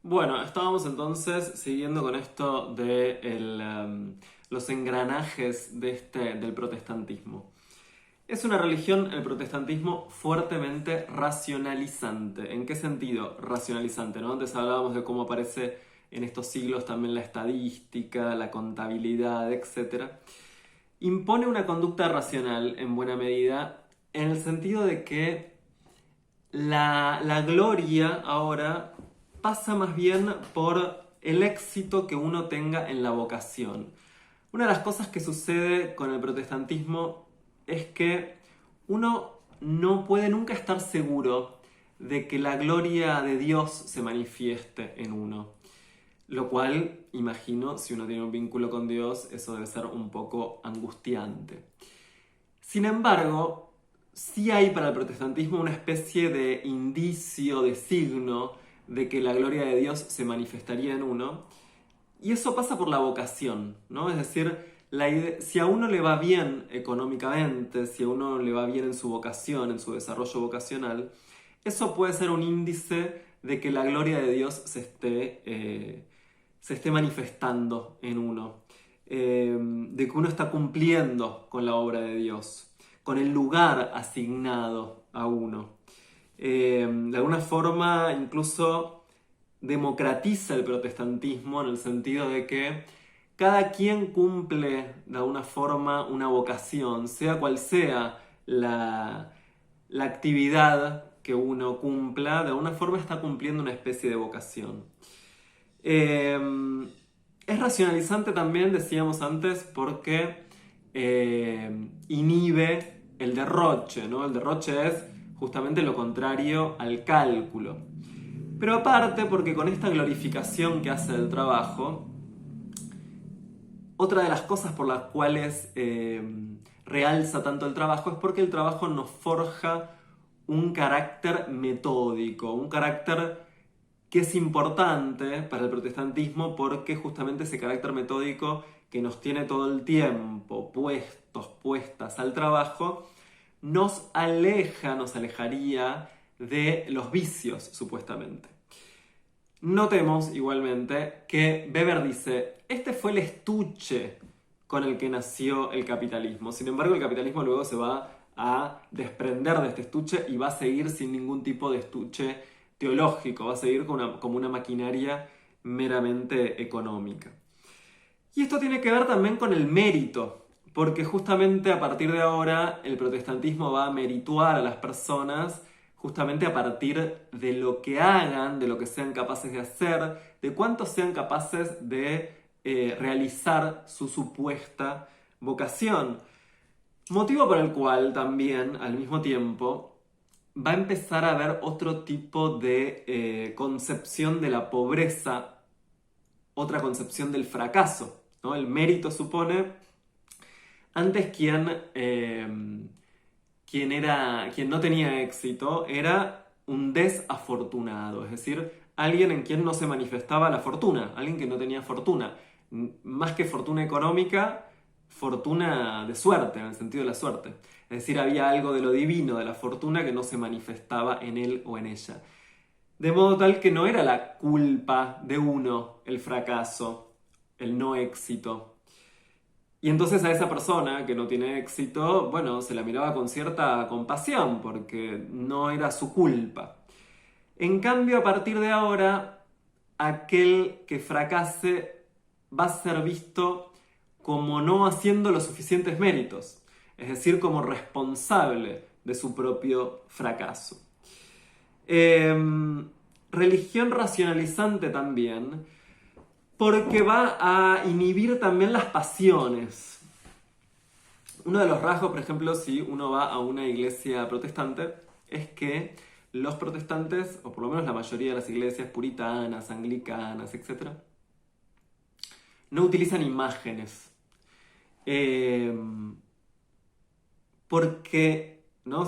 Bueno, estábamos entonces siguiendo con esto de los engranajes del protestantismo. Es una religión, el protestantismo, fuertemente racionalizante. ¿En qué sentido racionalizante? ¿No? Antes hablábamos de cómo aparece en estos siglos también la estadística, la contabilidad, etcétera. Impone una conducta racional en buena medida en el sentido de que la gloria ahora pasa más bien por el éxito que uno tenga en la vocación. Una de las cosas que sucede con el protestantismo es que uno no puede nunca estar seguro de que la gloria de Dios se manifieste en uno. Lo cual, imagino, si uno tiene un vínculo con Dios, eso debe ser un poco angustiante. Sin embargo, sí hay para el protestantismo una especie de indicio, de signo de que la gloria de Dios se manifestaría en uno, y eso pasa por la vocación, ¿no? Es decir, si a uno le va bien económicamente, si a uno le va bien en su vocación, en su desarrollo vocacional, eso puede ser un índice de que la gloria de Dios se esté manifestando en uno, de que uno está cumpliendo con la obra de Dios, con el lugar asignado a uno. De alguna forma, incluso democratiza el protestantismo en el sentido de que cada quien cumple de alguna forma una vocación, sea cual sea la actividad que uno cumpla, de alguna forma está cumpliendo una especie de vocación. Eh, es racionalizante también, decíamos antes, porque inhibe el derroche, ¿no? El derroche es justamente lo contrario al cálculo. Pero aparte, porque con esta glorificación que hace del trabajo, otra de las cosas por las cuales realza tanto el trabajo es porque el trabajo nos forja un carácter metódico, un carácter que es importante para el protestantismo porque justamente ese carácter metódico que nos tiene todo el tiempo puestas al trabajo, nos alejaría de los vicios, supuestamente. Notemos igualmente que Weber dice, este fue el estuche con el que nació el capitalismo. Sin embargo, el capitalismo luego se va a desprender de este estuche y va a seguir sin ningún tipo de estuche teológico, va a seguir como una maquinaria meramente económica. Y esto tiene que ver también con el mérito, porque justamente a partir de ahora el protestantismo va a merituar a las personas justamente a partir de lo que hagan, de lo que sean capaces de hacer, de cuánto sean capaces de realizar su supuesta vocación. Motivo por el cual también, al mismo tiempo, va a empezar a haber otro tipo de concepción de la pobreza, otra concepción del fracaso, ¿no? El mérito supone antes quien no tenía éxito era un desafortunado, es decir, alguien en quien no se manifestaba la fortuna, alguien que no tenía fortuna. Más que fortuna económica, fortuna de suerte, en el sentido de la suerte. Es decir, había algo de lo divino, de la fortuna, que no se manifestaba en él o en ella. De modo tal que no era la culpa de uno el fracaso, el no éxito. Y entonces a esa persona que no tiene éxito, bueno, se la miraba con cierta compasión porque no era su culpa. En cambio, a partir de ahora, aquel que fracase va a ser visto como no haciendo los suficientes méritos, es decir, como responsable de su propio fracaso. Religión racionalizante también, porque va a inhibir también las pasiones. Uno de los rasgos, por ejemplo, si uno va a una iglesia protestante, es que los protestantes, o por lo menos la mayoría de las iglesias puritanas, anglicanas, etc., no utilizan imágenes. Eh, porque, ¿no?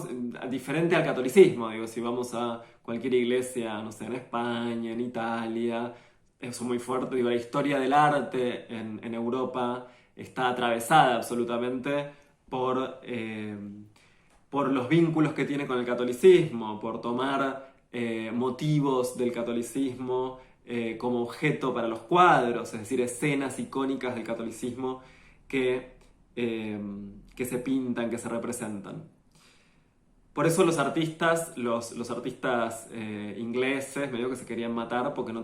Diferente al catolicismo, digo, si vamos a cualquier iglesia, no sé, en España, en Italia, eso es muy fuerte, digo, la historia del arte en Europa está atravesada absolutamente por los vínculos que tiene con el catolicismo, por tomar motivos del catolicismo como objeto para los cuadros, es decir, escenas icónicas del catolicismo que se pintan, que se representan. Por eso los artistas ingleses medio que se querían matar porque no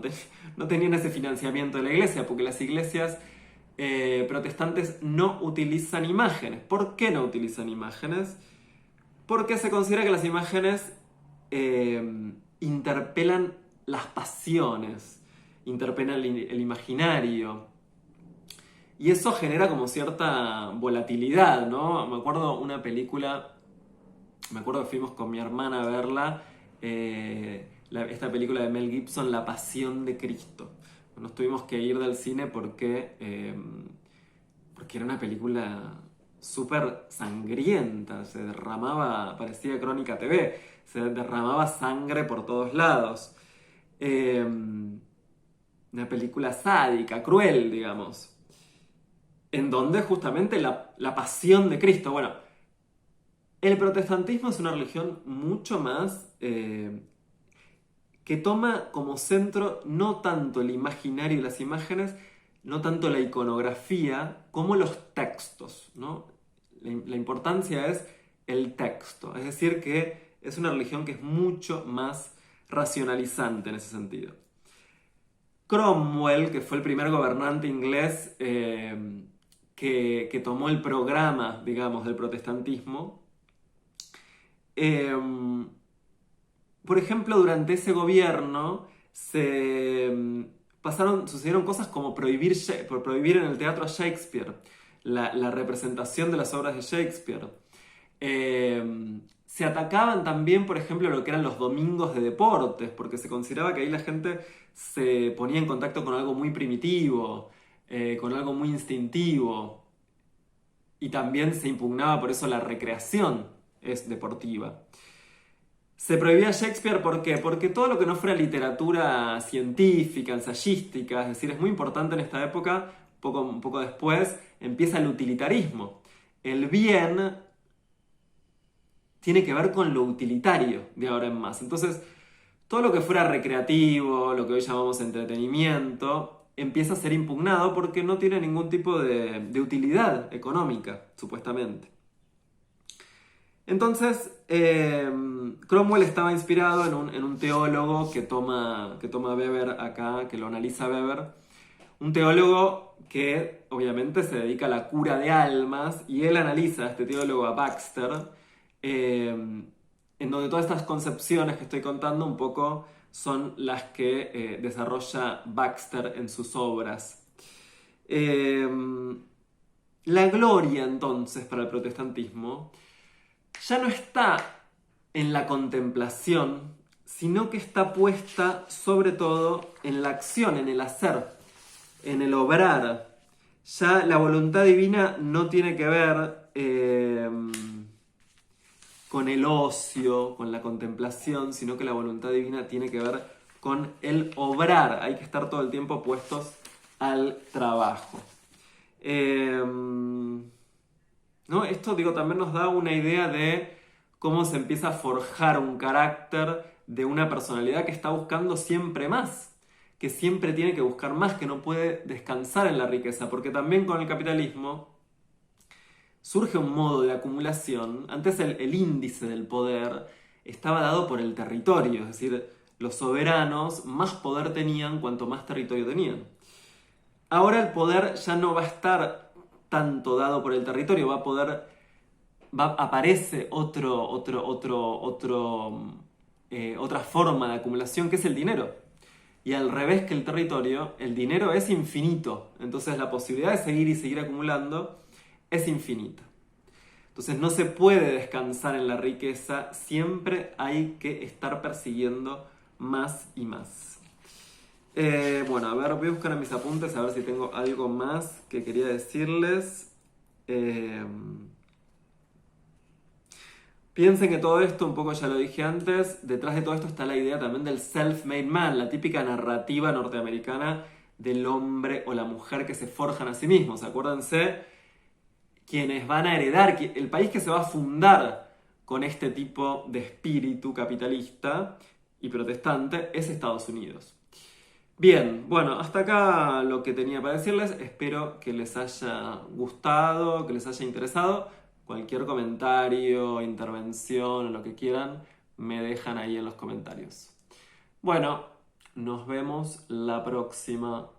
tenían ese financiamiento de la iglesia, porque las iglesias protestantes no utilizan imágenes. ¿Por qué no utilizan imágenes? Porque se considera que las imágenes interpelan las pasiones, interpelan el imaginario. Y eso genera como cierta volatilidad, ¿no? Me acuerdo que fuimos con mi hermana a verla, esta película de Mel Gibson, La Pasión de Cristo. Nos tuvimos que ir del cine porque era una película súper sangrienta, se derramaba, parecía Crónica TV, se derramaba sangre por todos lados. Una película sádica, cruel, digamos, en donde justamente la pasión de Cristo. Bueno, el protestantismo es una religión mucho más que toma como centro no tanto el imaginario y las imágenes, no tanto la iconografía, como los textos, ¿no? La importancia es el texto, es decir, que es una religión que es mucho más racionalizante en ese sentido. Cromwell, que fue el primer gobernante inglés que tomó el programa, digamos, del protestantismo, por ejemplo, durante ese gobierno sucedieron cosas como prohibir en el teatro a Shakespeare, la representación de las obras de Shakespeare. Se atacaban también, por ejemplo, lo que eran los domingos de deportes, porque se consideraba que ahí la gente se ponía en contacto con algo muy primitivo, con algo muy instintivo, y también se impugnaba por eso la recreación es deportiva. Se prohibía Shakespeare, ¿por qué? Porque todo lo que no fuera literatura científica, ensayística, es decir, es muy importante en esta época, un poco después, empieza el utilitarismo. El bien tiene que ver con lo utilitario de ahora en más. Entonces, todo lo que fuera recreativo, lo que hoy llamamos entretenimiento, empieza a ser impugnado porque no tiene ningún tipo de utilidad económica, supuestamente. Entonces, Cromwell estaba inspirado en un teólogo que toma Weber acá, que lo analiza Weber. Un teólogo que obviamente se dedica a la cura de almas, y él analiza a este teólogo, a Baxter, en donde todas estas concepciones que estoy contando un poco son las que desarrolla Baxter en sus obras. La gloria entonces para el protestantismo ya no está en la contemplación, sino que está puesta sobre todo en la acción, en el hacer, en el obrar. Ya la voluntad divina no tiene que ver con el ocio, con la contemplación, sino que la voluntad divina tiene que ver con el obrar. Hay que estar todo el tiempo puestos al trabajo. ¿No? Esto, también nos da una idea de cómo se empieza a forjar un carácter de una personalidad que está buscando siempre más, que siempre tiene que buscar más, que no puede descansar en la riqueza, porque también con el capitalismo surge un modo de acumulación. Antes el índice del poder estaba dado por el territorio, es decir, los soberanos más poder tenían cuanto más territorio tenían. Ahora el poder ya no va a estar tanto dado por el territorio, aparece otra forma de acumulación, que es el dinero. Y al revés que el territorio, el dinero es infinito. Entonces la posibilidad de seguir acumulando es infinita. Entonces no se puede descansar en la riqueza, siempre hay que estar persiguiendo más y más. Bueno, a ver, voy a buscar en mis apuntes a ver si tengo algo más que quería decirles. Piensen que todo esto, un poco ya lo dije antes, detrás de todo esto está la idea también del self-made man, la típica narrativa norteamericana del hombre o la mujer que se forjan a sí mismos. Acuérdense, quienes van a heredar, el país que se va a fundar con este tipo de espíritu capitalista y protestante es Estados Unidos. Bien, bueno, hasta acá lo que tenía para decirles. Espero que les haya gustado, que les haya interesado. Cualquier comentario, intervención, lo que quieran, me dejan ahí en los comentarios. Bueno, nos vemos la próxima.